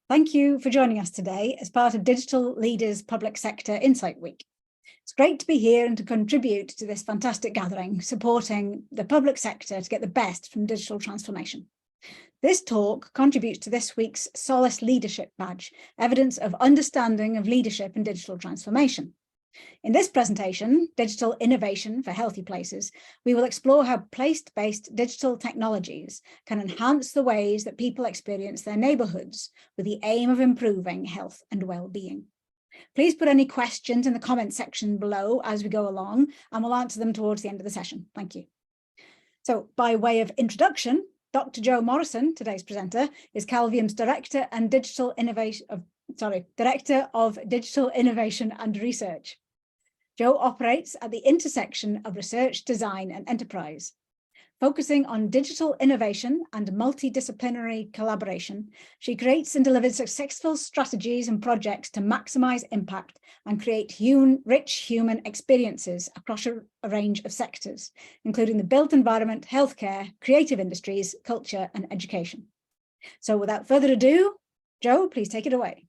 Thank you for joining us today as part of Digital Leaders Public Sector Insight Week. It's great to be here and to contribute to this fantastic gathering, supporting the public sector to get the best from digital transformation. This talk contributes to this week's Solace Leadership Badge, evidence of understanding of leadership in digital transformation. In this presentation, Digital Innovation for Healthy Places, we will explore how place-based digital technologies can enhance the ways that people experience their neighbourhoods with the aim of improving health and well-being. Please put any questions in the comments section below as we go along, and we'll answer them towards the end of the session. Thank you. So, by way of introduction, Dr. Jo Morrison, today's presenter, is Calvium's Director of Digital Innovation and Research. Jo operates at the intersection of research, design, and enterprise. Focusing on digital innovation and multidisciplinary collaboration, she creates and delivers successful strategies and projects to maximize impact and create rich human experiences across a range of sectors, including the built environment, healthcare, creative industries, culture, and education. So without further ado, Jo, please take it away.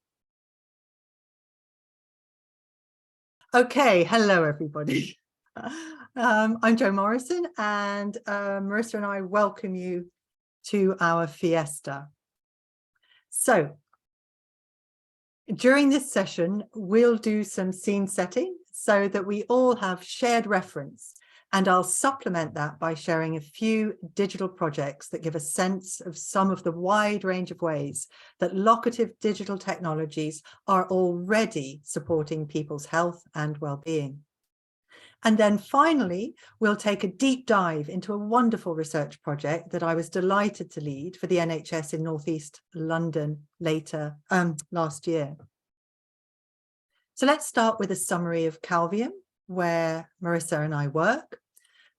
Okay, hello everybody. I'm Jo Morrison, and Marissa and I welcome you to our fiesta. So during this session, we'll do some scene setting so that we all have shared reference, and I'll supplement that by sharing a few digital projects that give a sense of some of the wide range of ways that locative digital technologies are already supporting people's health and well-being. And then finally, we'll take a deep dive into a wonderful research project that I was delighted to lead for the NHS in North East London last year. So let's start with a summary of Calvium, where Marissa and I work.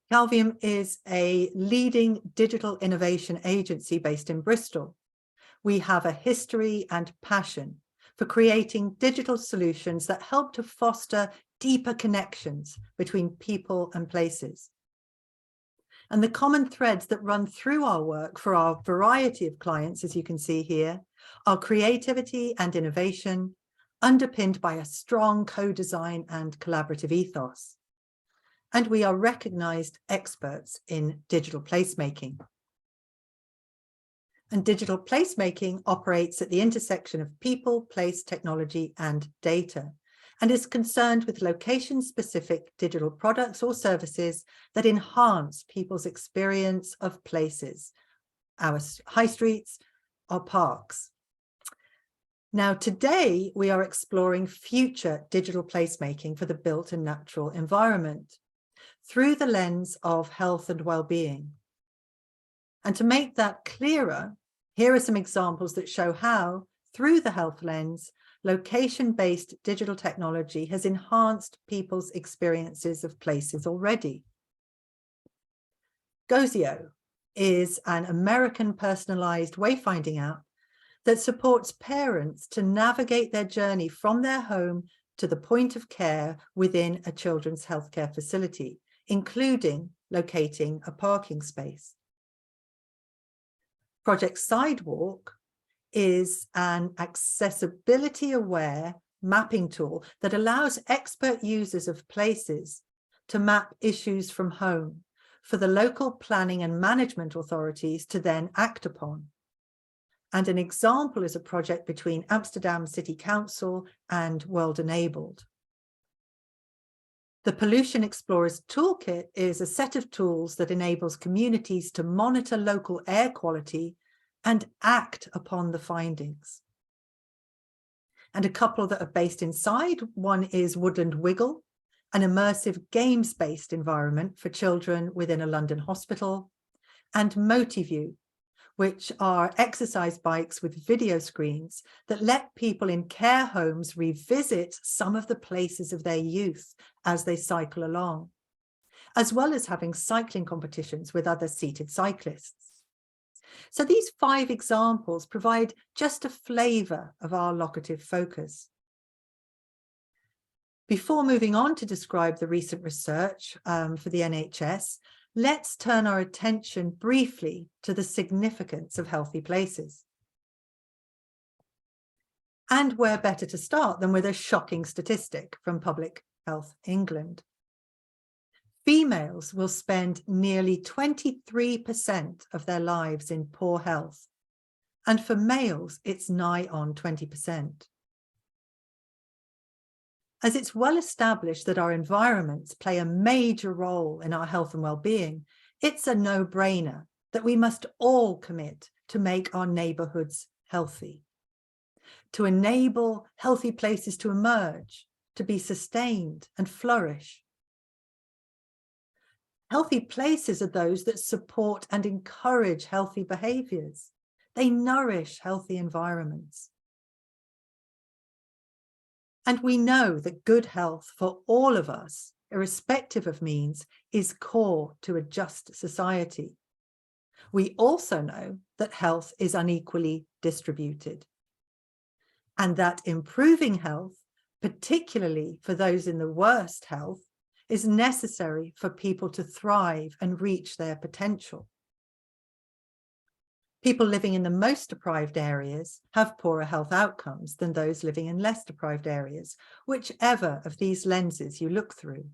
Calvium is a leading digital innovation agency based in Bristol. We have a history and passion for creating digital solutions that help to foster deeper connections between people and places. And the common threads that run through our work for our variety of clients, as you can see here, are creativity and innovation, underpinned by a strong co-design and collaborative ethos. And we are recognized experts in digital placemaking. And digital placemaking operates at the intersection of people, place, technology, and data, and is concerned with location-specific digital products or services that enhance people's experience of places, our high streets, our parks. Now, today, we are exploring future digital placemaking for the built and natural environment through the lens of health and well-being. And to make that clearer, here are some examples that show how, through the health lens, location-based digital technology has enhanced people's experiences of places already. Gozio is an American personalized wayfinding app that supports parents to navigate their journey from their home to the point of care within a children's healthcare facility, including locating a parking space. Project Sidewalk is an accessibility-aware mapping tool that allows expert users of places to map issues from home for the local planning and management authorities to then act upon. And an example is a project between Amsterdam City Council and World Enabled. The Pollution Explorers Toolkit is a set of tools that enables communities to monitor local air quality and act upon the findings. And a couple that are based inside, one is Woodland Wiggle, an immersive games-based environment for children within a London hospital, and MotiView, which are exercise bikes with video screens that let people in care homes revisit some of the places of their youth as they cycle along, as well as having cycling competitions with other seated cyclists. So these 5 examples provide just a flavour of our locative focus. Before moving on to describe the recent research for the NHS, let's turn our attention briefly to the significance of healthy places. And where better to start than with a shocking statistic from Public Health England. Females will spend nearly 23% of their lives in poor health. And for males, it's nigh on 20%. As it's well established that our environments play a major role in our health and well-being, it's a no-brainer that we must all commit to make our neighbourhoods healthy, to enable healthy places to emerge, to be sustained and flourish. Healthy places are those that support and encourage healthy behaviours. They nourish healthy environments. And we know that good health for all of us, irrespective of means, is core to a just society. We also know that health is unequally distributed, and that improving health, particularly for those in the worst health, is necessary for people to thrive and reach their potential. People living in the most deprived areas have poorer health outcomes than those living in less deprived areas, whichever of these lenses you look through.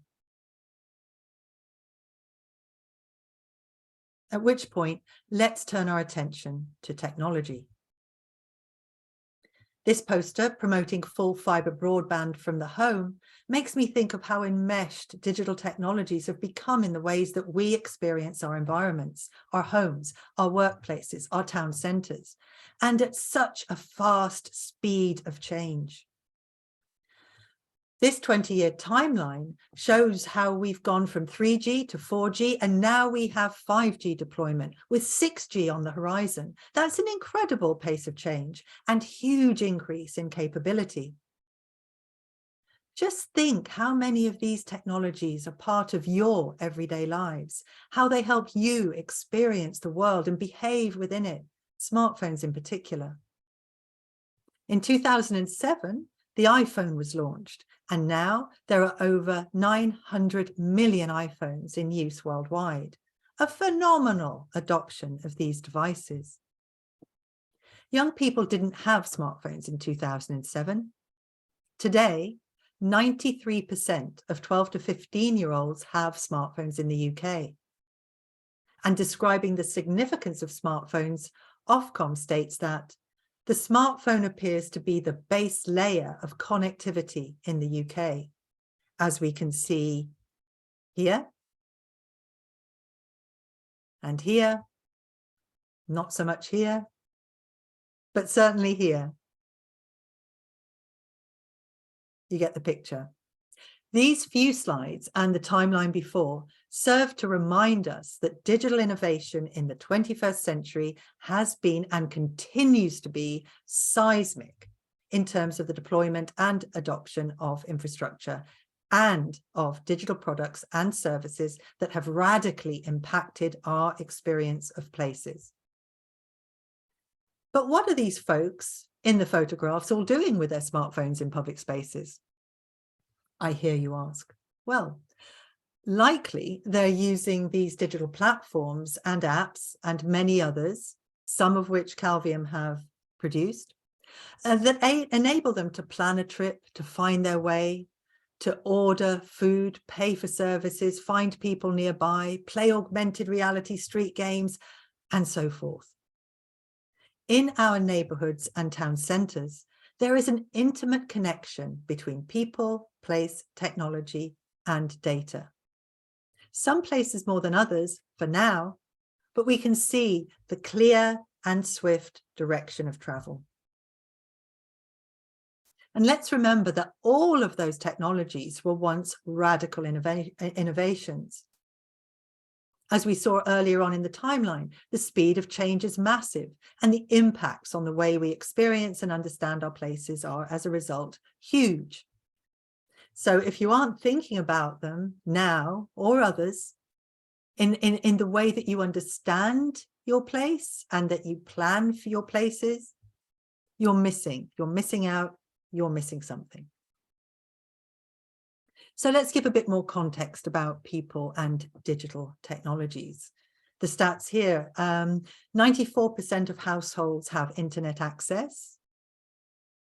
At which point, let's turn our attention to technology. This poster promoting full fibre broadband from the home makes me think of how enmeshed digital technologies have become in the ways that we experience our environments, our homes, our workplaces, our town centres, and at such a fast speed of change. This 20-year timeline shows how we've gone from 3G to 4G, and now we have 5G deployment with 6G on the horizon. That's an incredible pace of change and huge increase in capability. Just think how many of these technologies are part of your everyday lives, how they help you experience the world and behave within it, smartphones in particular. In 2007, the iPhone was launched, and now there are over 900 million iPhones in use worldwide, a phenomenal adoption of these devices. Young people didn't have smartphones in 2007. Today, 93% of 12 to 15-year-olds have smartphones in the UK. And describing the significance of smartphones, Ofcom states that the smartphone appears to be the base layer of connectivity in the UK, as we can see here and here, not so much here, but certainly here. You get the picture. These few slides and the timeline before serve to remind us that digital innovation in the 21st century has been and continues to be seismic in terms of the deployment and adoption of infrastructure and of digital products and services that have radically impacted our experience of places. But what are these folks in the photographs all doing with their smartphones in public spaces? I hear you ask. Well, likely they're using these digital platforms and apps and many others, some of which Calvium have produced, that enable them to plan a trip, to find their way, to order food, pay for services, find people nearby, play augmented reality street games, and so forth. In our neighbourhoods and town centres, there is an intimate connection between people, place, technology, and data. Some places more than others for now, but we can see the clear and swift direction of travel. And let's remember that all of those technologies were once radical innovations. As we saw earlier on in the timeline, the speed of change is massive, and the impacts on the way we experience and understand our places are, as a result, huge. So if you aren't thinking about them now or others in the way that you understand your place and that you plan for your places, you're missing out, you're missing something. So let's give a bit more context about people and digital technologies. The stats here, 94% of households have internet access.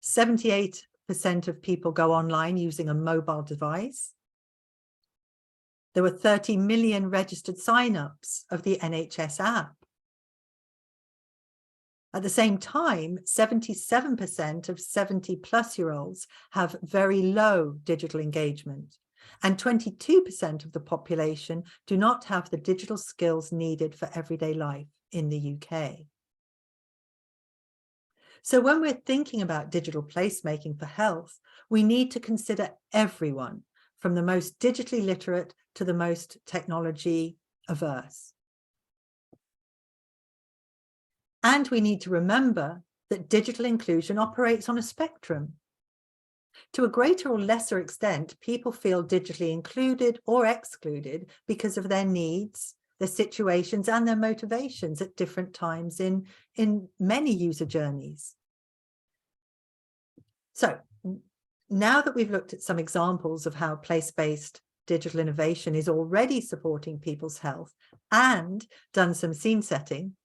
78% of people go online using a mobile device. There were 30 million registered sign-ups of the NHS app. At the same time, 77% of 70-plus-year-olds have very low digital engagement, and 22% of the population do not have the digital skills needed for everyday life in the UK. So when we're thinking about digital placemaking for health, we need to consider everyone, from the most digitally literate to the most technology averse. And we need to remember that digital inclusion operates on a spectrum. To a greater or lesser extent, people feel digitally included or excluded because of their needs, their situations, and their motivations at different times in many user journeys. So now that we've looked at some examples of how place-based digital innovation is already supporting people's health and done some scene setting,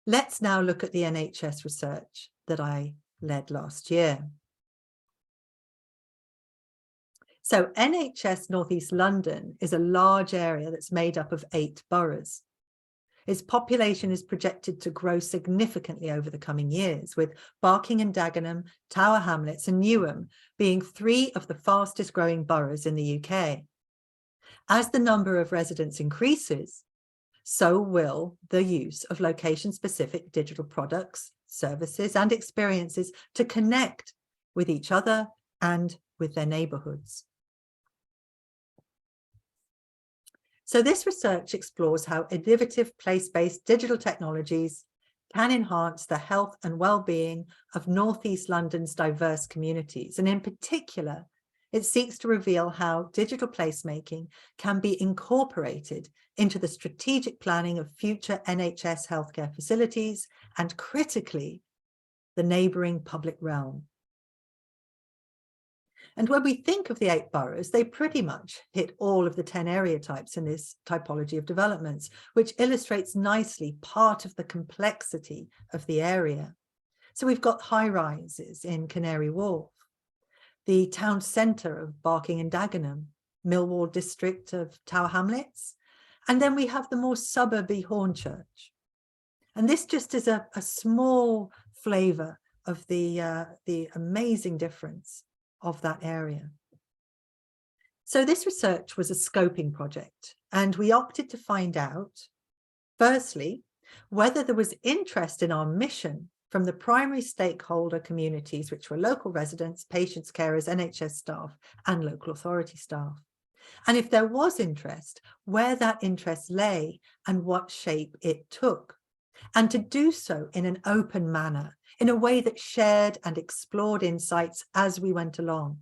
let's now look at the NHS research that I led last year. So NHS North East London is a large area that's made up of 8 boroughs. Its population is projected to grow significantly over the coming years, with Barking and Dagenham, Tower Hamlets and Newham being 3 of the fastest growing boroughs in the UK. As the number of residents increases, so will the use of location-specific digital products, services and experiences to connect with each other and with their neighbourhoods. So this research explores how innovative place-based digital technologies can enhance the health and well-being of North East London's diverse communities. And in particular, it seeks to reveal how digital placemaking can be incorporated into the strategic planning of future NHS healthcare facilities and, critically, the neighbouring public realm. And when we think of the 8 boroughs, they pretty much hit all of the 10 area types in this typology of developments, which illustrates nicely part of the complexity of the area. So we've got high-rises in Canary Wharf, the town centre of Barking and Dagenham, Millwall district of Tower Hamlets, and then we have the more suburby Hornchurch. And this just is a small flavour of the amazing difference of that area. So this research was a scoping project, and we opted to find out, firstly, whether there was interest in our mission from the primary stakeholder communities, which were local residents, patients, carers, NHS staff, and local authority staff. And if there was interest, where that interest lay and what shape it took. And to do so in an open manner, in a way that shared and explored insights as we went along.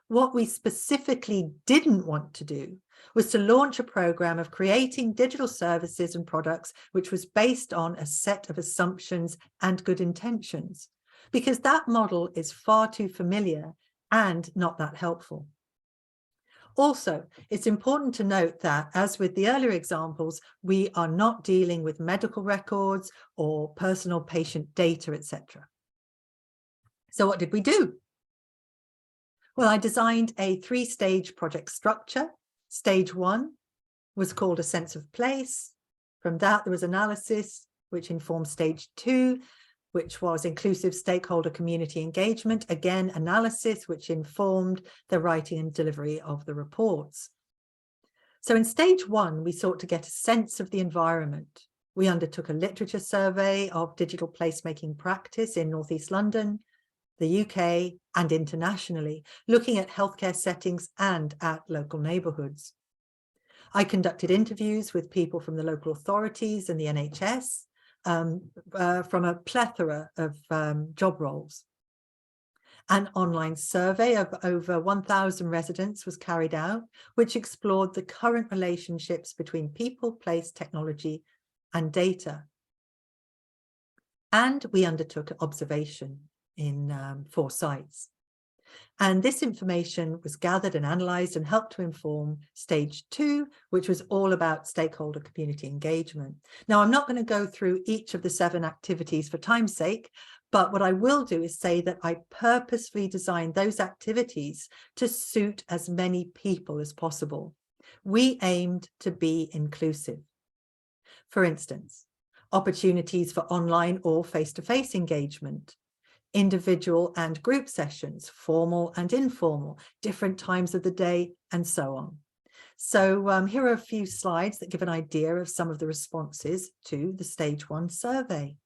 What we specifically didn't want to do was to launch a program of creating digital services and products which was based on a set of assumptions and good intentions, because that model is far too familiar and not that helpful. Also, it's important to note that, as with the earlier examples, we are not dealing with medical records or personal patient data, etc. So what did we do? Well, I designed a 3-stage project structure. Stage 1 was called a sense of place. From that, there was analysis, which informed stage 2, which was inclusive stakeholder community engagement, again, analysis, which informed the writing and delivery of the reports. So in stage 1, we sought to get a sense of the environment. We undertook a literature survey of digital placemaking practice in North East London, the UK, and internationally, looking at healthcare settings and at local neighbourhoods. I conducted interviews with people from the local authorities and the NHS, from a plethora of job roles. An online survey of over 1,000 residents was carried out, which explored the current relationships between people, place, technology, and data. And we undertook observation in 4 sites. And this information was gathered and analysed and helped to inform stage 2, which was all about stakeholder community engagement. Now, I'm not going to go through each of the 7 activities for time's sake, but what I will do is say that I purposefully designed those activities to suit as many people as possible. We aimed to be inclusive. For instance, opportunities for online or face-to-face engagement, individual and group sessions, formal and informal, different times of the day, and so on. So here are a few slides that give an idea of some of the responses to the stage 1 survey.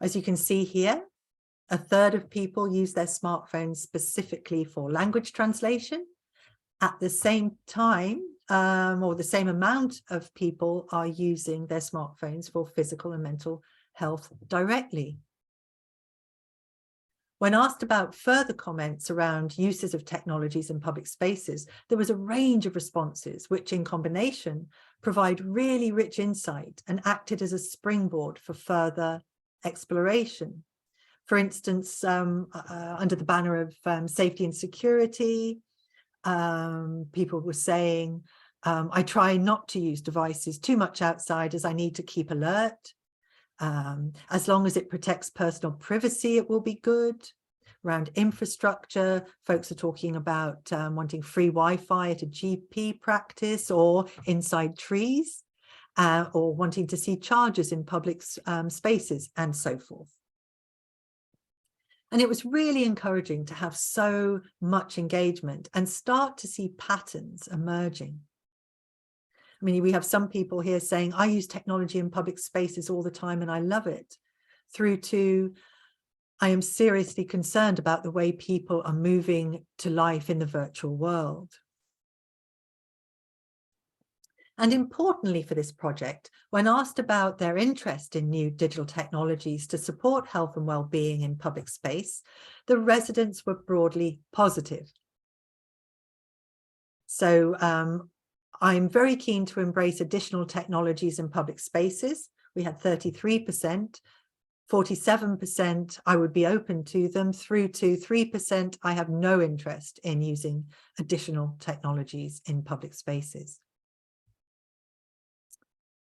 As you can see here, 1/3 of people use their smartphones specifically for language translation. At the same time, or the same amount of people are using their smartphones for physical and mental health directly. When asked about further comments around uses of technologies in public spaces, there was a range of responses, which in combination provide really rich insight and acted as a springboard for further exploration. For instance, under the banner of safety and security, people were saying, I try not to use devices too much outside as I need to keep alert. As long as it protects personal privacy, it will be good. Around infrastructure, folks are talking about wanting free Wi-Fi at a GP practice or inside trees, or wanting to see chargers in public spaces, and so forth. And it was really encouraging to have so much engagement and start to see patterns emerging. I mean, we have some people here saying, I use technology in public spaces all the time and I love it, through to, I am seriously concerned about the way people are moving to life in the virtual world. And importantly for this project, when asked about their interest in new digital technologies to support health and well-being in public space, the residents were broadly positive. So I'm very keen to embrace additional technologies in public spaces. We had 33%, 47% I would be open to them, through to 3% I have no interest in using additional technologies in public spaces.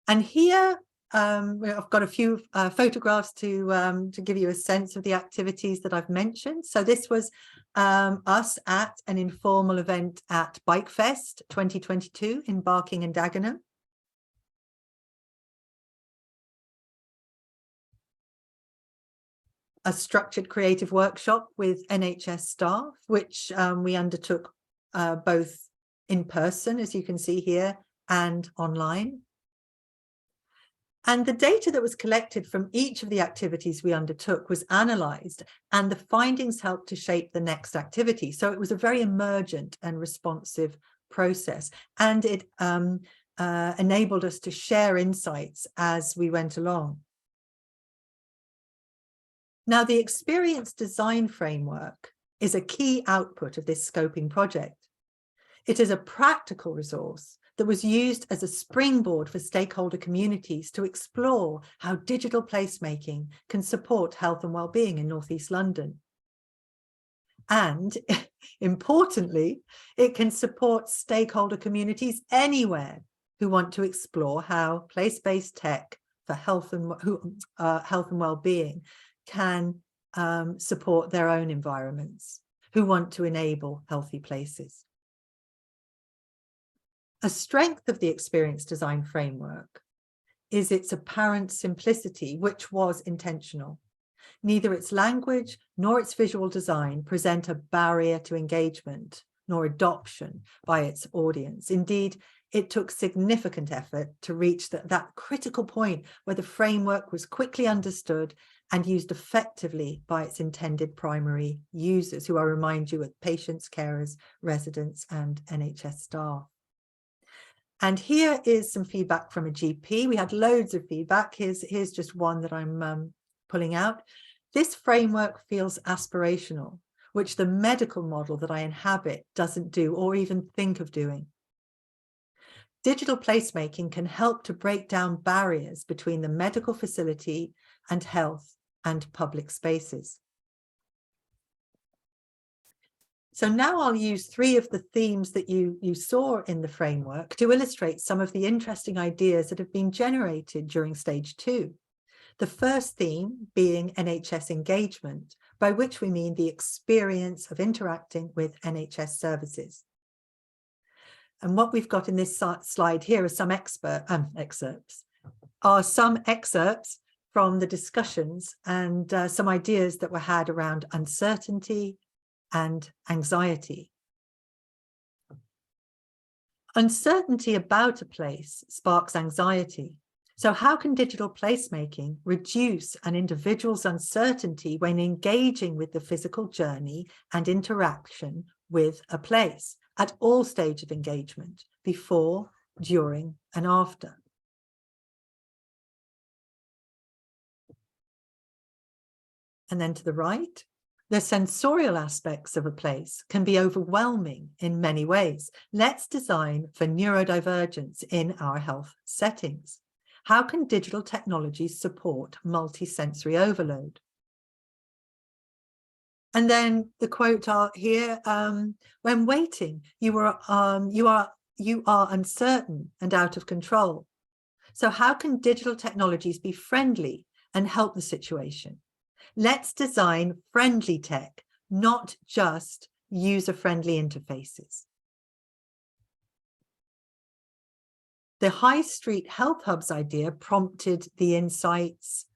And here I've got a few photographs to give you a sense of the activities that I've mentioned. So this was us at an informal event at Bikefest 2022 in Barking and Dagenham. A structured creative workshop with NHS staff, which we undertook both in person, as you can see here, and online. And the data that was collected from each of the activities we undertook was analysed, and the findings helped to shape the next activity. So it was a very emergent and responsive process, and it enabled us to share insights as we went along. Now, the experience design framework is a key output of this scoping project. It is a practical resource that was used as a springboard for stakeholder communities to explore how digital placemaking can support health and well-being in North East London. And importantly, it can support stakeholder communities anywhere who want to explore how place-based tech for health and well-being can support their own environments, who want to enable healthy places. A strength of the experience design framework is its apparent simplicity, which was intentional. Neither its language nor its visual design present a barrier to engagement nor adoption by its audience. Indeed, it took significant effort to reach that critical point where the framework was quickly understood and used effectively by its intended primary users, who I remind you are patients, carers, residents, and NHS staff. And here is some feedback from a GP. We had loads of feedback. Here's just one that I'm pulling out. This framework feels aspirational, which the medical model that I inhabit doesn't do or even think of doing. Digital placemaking can help to break down barriers between the medical facility and health and public spaces. So now I'll use 3 of the themes that you saw in the framework to illustrate some of the interesting ideas that have been generated during stage 2. The first theme being NHS engagement, by which we mean the experience of interacting with NHS services. And what we've got in this slide here are some excerpts from the discussions and some ideas that were had around uncertainty and anxiety. Uncertainty about a place sparks anxiety. So how can digital placemaking reduce an individual's uncertainty when engaging with the physical journey and interaction with a place at all stages of engagement, before, during, and after? And then to the right, the sensorial aspects of a place can be overwhelming in many ways. Let's design for neurodivergence in our health settings. How can digital technologies support multisensory overload? And then the quote here, when waiting, you are uncertain and out of control. So how can digital technologies be friendly and help the situation? Let's design friendly tech, not just user-friendly interfaces. The High Street Health Hubs idea prompted the insights.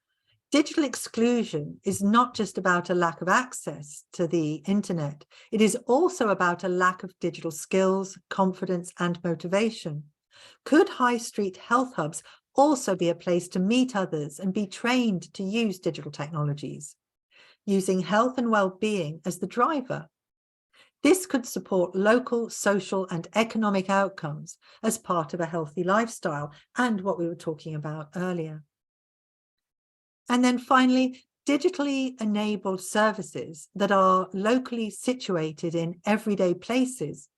Digital exclusion is not just about a lack of access to the internet. It is also about a lack of digital skills, confidence, and motivation. Could High Street Health Hubs also be a place to meet others and be trained to use digital technologies, using health and well-being as the driver? This could support local, social, and economic outcomes as part of a healthy lifestyle and what we were talking about earlier. And then finally, digitally enabled services that are locally situated in everyday places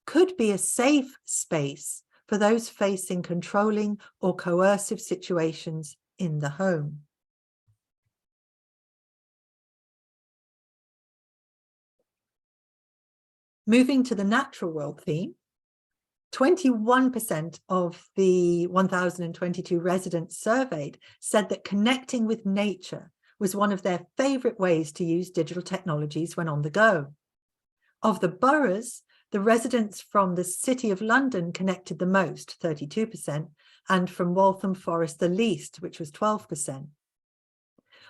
could be a safe space for those facing controlling or coercive situations in the home. Moving to the natural world theme, 21% of the 1,022 residents surveyed said that connecting with nature was one of their favourite ways to use digital technologies when on the go. Of the boroughs, the residents from the City of London connected the most, 32%, and from Waltham Forest the least, which was 12%.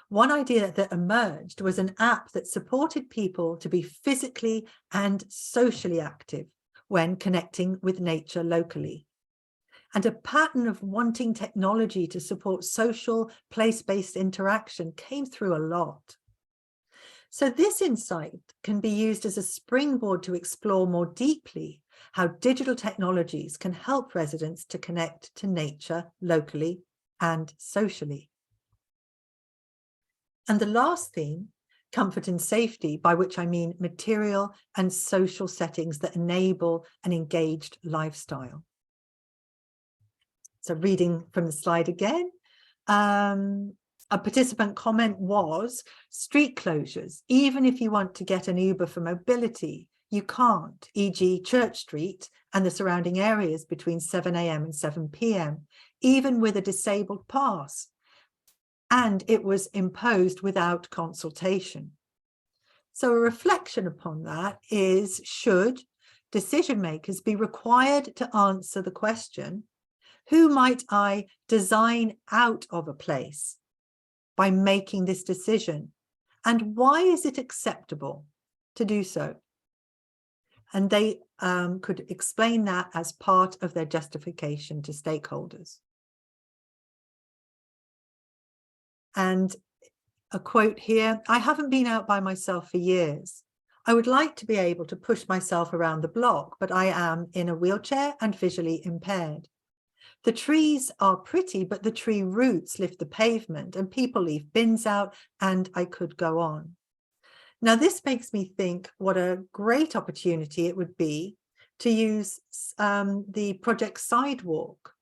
One idea that emerged was an app that supported people to be physically and socially active when connecting with nature locally. And a pattern of wanting technology to support social, place-based interaction came through a lot. So this insight can be used as a springboard to explore more deeply how digital technologies can help residents to connect to nature locally and socially. And the last theme, comfort and safety, by which I mean material and social settings that enable an engaged lifestyle. So reading from the slide again, a participant comment was, street closures, even if you want to get an Uber for mobility, you can't, e.g. Church Street and the surrounding areas between 7 a.m. and 7 p.m, even with a disabled pass. And it was imposed without consultation. So a reflection upon that is, should decision makers be required to answer the question, who might I design out of a place by making this decision? And why is it acceptable to do so? And they could explain that as part of their justification to stakeholders. And a quote here, I haven't been out by myself for years. I would like to be able to push myself around the block, but I am in a wheelchair and visually impaired. The trees are pretty, but the tree roots lift the pavement and people leave bins out, and I could go on. Now, this makes me think what a great opportunity it would be to use the Project Sidewalk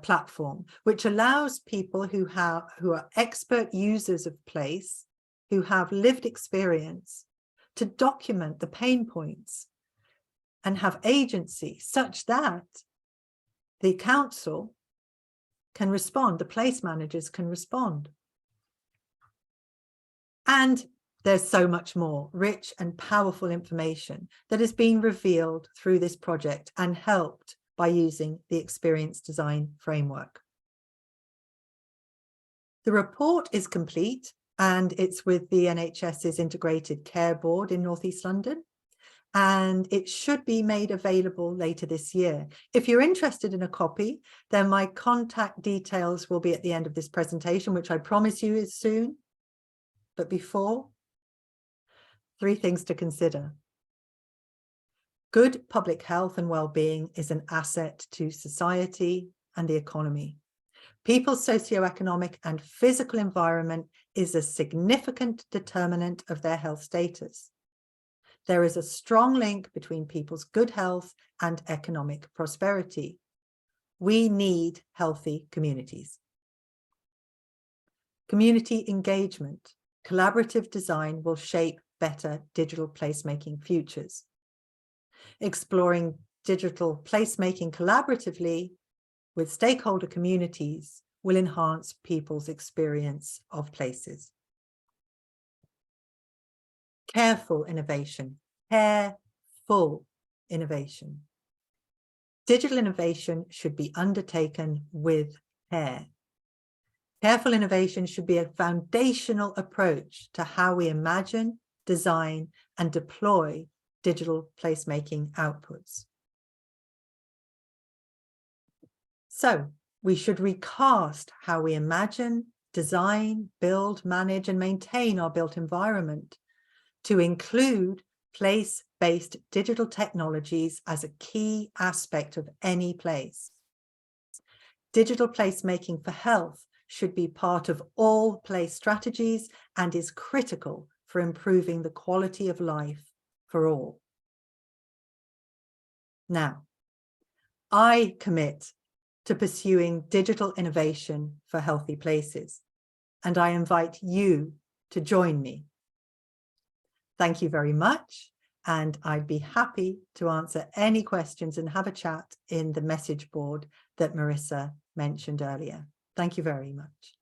platform, which allows people who are expert users of place, who have lived experience, to document the pain points and have agency such that the council can respond, the place managers can respond. And there's so much more rich and powerful information that has been revealed through this project and helped by using the experience design framework. The report is complete and it's with the NHS's Integrated Care Board in North East London, and it should be made available later this year. If you're interested in a copy, then my contact details will be at the end of this presentation, which I promise you is soon. But before, 3 things to consider. Good public health and well-being is an asset to society and the economy. People's socioeconomic and physical environment is a significant determinant of their health status. There is a strong link between people's good health and economic prosperity. We need healthy communities. Community engagement, collaborative design will shape better digital placemaking futures. Exploring digital placemaking collaboratively with stakeholder communities will enhance people's experience of places. Careful innovation, careful innovation. Digital innovation should be undertaken with care. Careful innovation should be a foundational approach to how we imagine, design, and deploy digital placemaking outputs. So we should recast how we imagine, design, build, manage, and maintain our built environment to include place-based digital technologies as a key aspect of any place. Digital placemaking for health should be part of all place strategies and is critical for improving the quality of life for all. Now, I commit to pursuing digital innovation for healthy places, and I invite you to join me. Thank you very much, and I'd be happy to answer any questions and have a chat in the message board that Marissa mentioned earlier. Thank you very much.